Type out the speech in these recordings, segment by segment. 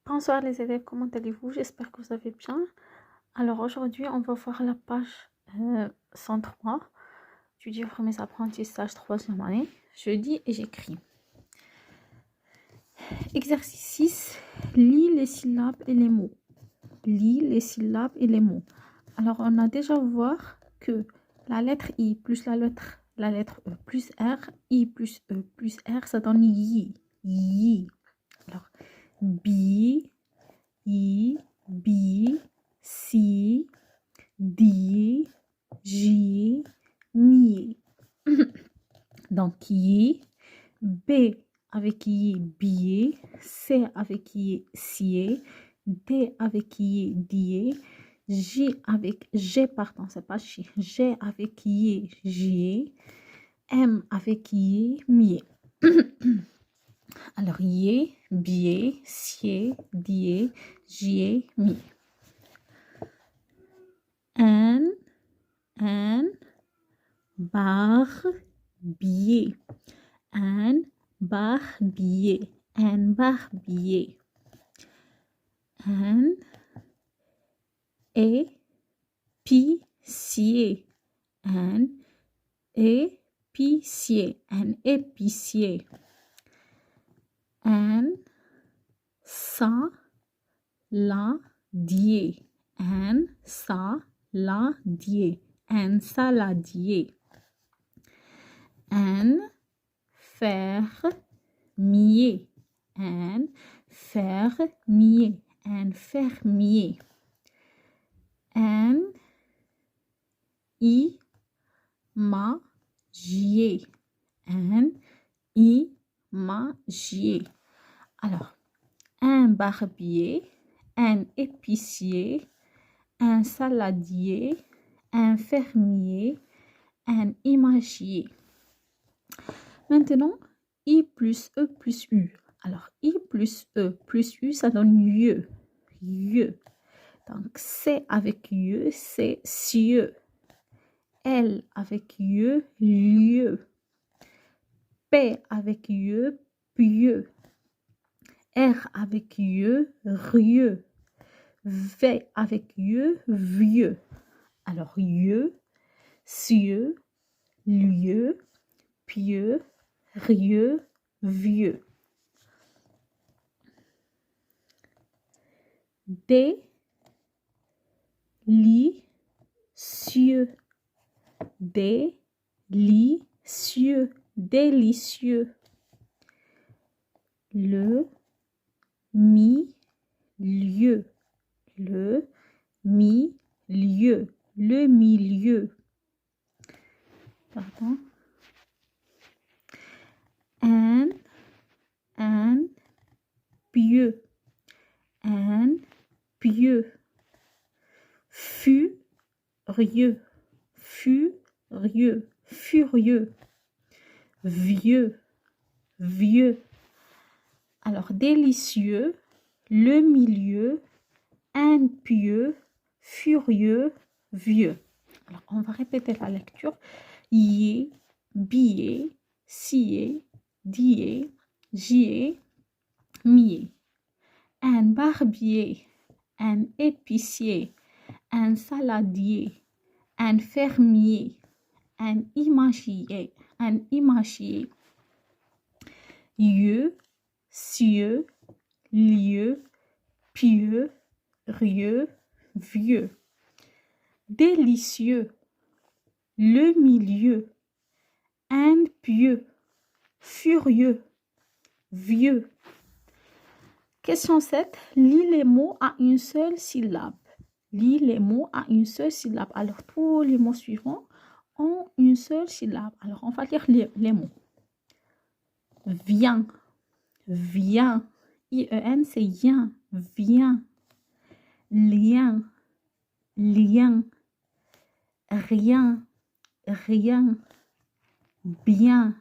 Bonsoir les élèves, comment allez-vous? J'espère que vous allez bien. Alors aujourd'hui, on va voir la page 103 du livre Mes apprentissages 3e année. Je lis et j'écris. Exercice 6. Lis les syllabes et les mots. Lis les syllabes et les mots. Alors on a déjà vu que la lettre I plus la lettre E plus R, I plus E plus R, ça donne yi. Yi. Alors, bi, I, bi, si, di, ji, mi. Donc, yi, B avec yi, bier, C avec yi, sier, D avec yi, dier, J avec G, pardon, c'est pas chi, G avec yi, jier, M avec yi, mier. Alors, yé, bier, sier, dier, jier, mi. Un, barbier. Un barbier. Un barbier. Un épicier. Un épicier. Un épicier. Un saladier. Un saladier. Un saladier. Un fermier. Un fermier. Un fermier. Un imagier. Un imagier. Alors, un barbier, un épicier, un saladier, un fermier, un imagier. Maintenant, I plus E plus U. Alors, I plus E plus U, ça donne yeux. Yeux. Donc, C avec yeux, c'est cieux. L avec yeux, lieu. P avec yeux, pieux. R avec yeux, rieux. V avec yeux, vieux. Alors, yeux, cieux, lieu, pieux, rieux, vieux. Délicieux. Délicieux. Délicieux. Le milieu. Le milieu. Le milieu. Pardon. Un pieux. Un pieux. Furieux. Furieux. Furieux. Vieux. Vieux. Alors, délicieux, le milieu, impieux, furieux, vieux. Alors, on va répéter la lecture. Yé, bier, sier, dier, jier, mier. Un barbier, un épicier, un saladier, un fermier, un imagier, yeux, cieux, lieu, pieux, rieux, vieux. Délicieux, le milieu, impieux, furieux, vieux. Question 7. Lis les mots à une seule syllabe. Lis les mots à une seule syllabe. Alors, tous les mots suivants ont une seule syllabe. Alors, on va lire les mots. Viens. Viens. I-E-N, c'est yen. Viens. Lien. Lien. Rien. Rien. Bien.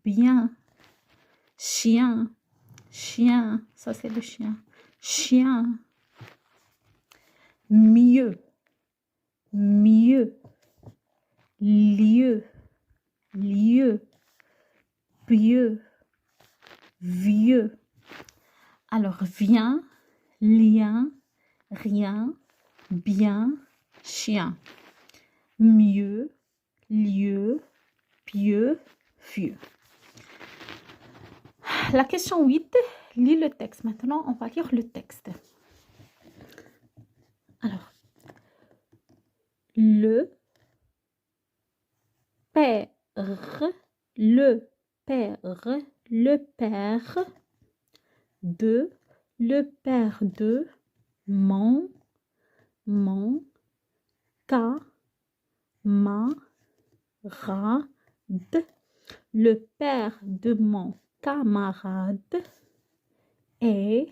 Bien. Chien. Chien. Ça, c'est le chien. Chien. Mieux. Mieux. Lieu. Lieu. Pieux. Vieux. Alors, viens, lien, rien, bien, chien. Mieux, lieu, pieux, vieux. La question 8, lis le texte. Maintenant, on va lire le texte. Alors, le père, le père, le père de, le père de, mon, camarade, le père de mon camarade est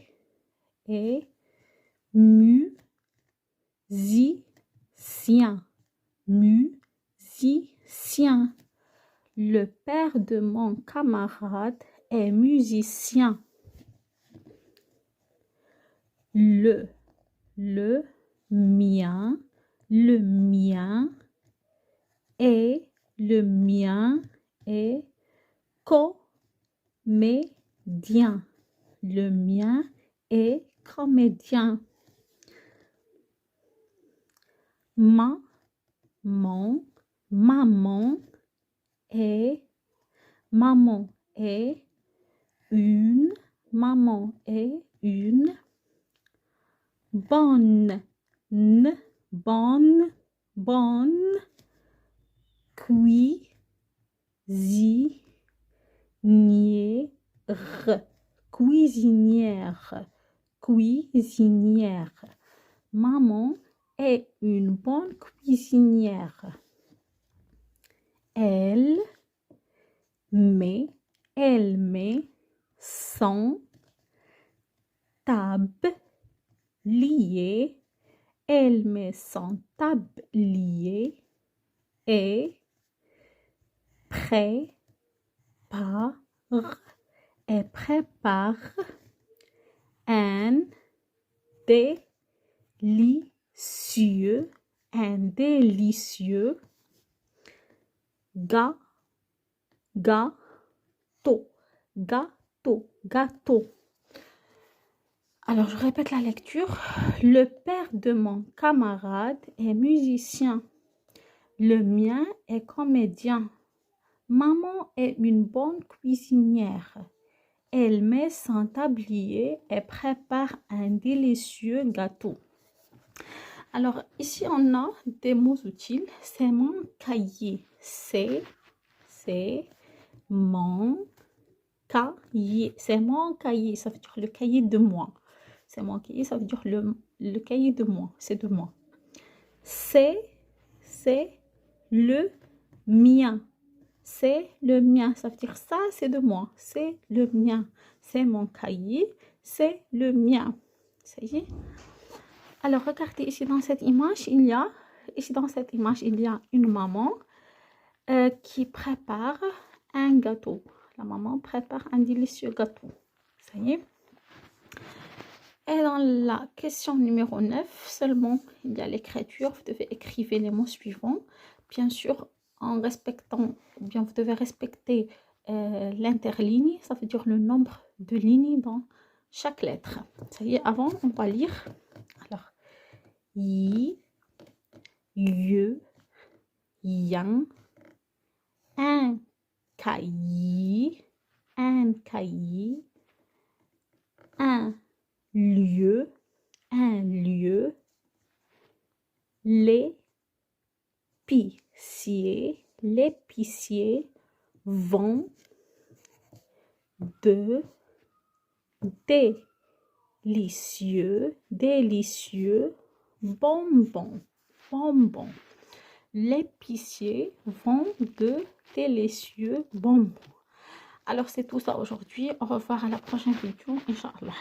musicien, musicien. Le père de mon camarade est musicien. Le mien est comédien. Le mien est comédien. Maman est une bonne cuisinière. Maman est une bonne cuisinière. Elle met son tablier. Elle met son tablier et prépare un délicieux gâteau. Alors, je répète la lecture. Le père de mon camarade est musicien. Le mien est comédien. Maman est une bonne cuisinière. Elle met son tablier et prépare un délicieux gâteau. Alors, ici, on a des mots utiles. C'est mon cahier. C'est mon cahier. C'est mon cahier. Ça veut dire le cahier de moi. C'est mon cahier. Ça veut dire le cahier de moi. C'est de moi. C'est le mien. C'est le mien. Ça veut dire ça, c'est de moi. C'est le mien. C'est mon cahier. C'est le mien. Ça y est. Alors, regardez ici dans cette image, il y a une maman qui prépare un gâteau. La maman prépare un délicieux gâteau. Ça y est. Et dans la question numéro 9, seulement, il y a l'écriture. Vous devez écrire les mots suivants. Bien sûr, en respectant, bien vous devez respecter l'interligne. Ça veut dire le nombre de lignes dans chaque lettre. Ça y est, avant, on va lire. Alors, yi, ye, yang, un cahier, un lieu, l'épicier vend de délicieux bonbons. L'épicier vend de délicieux bonbons. Alors, c'est tout ça aujourd'hui. Au revoir à la prochaine vidéo, Inch'Allah.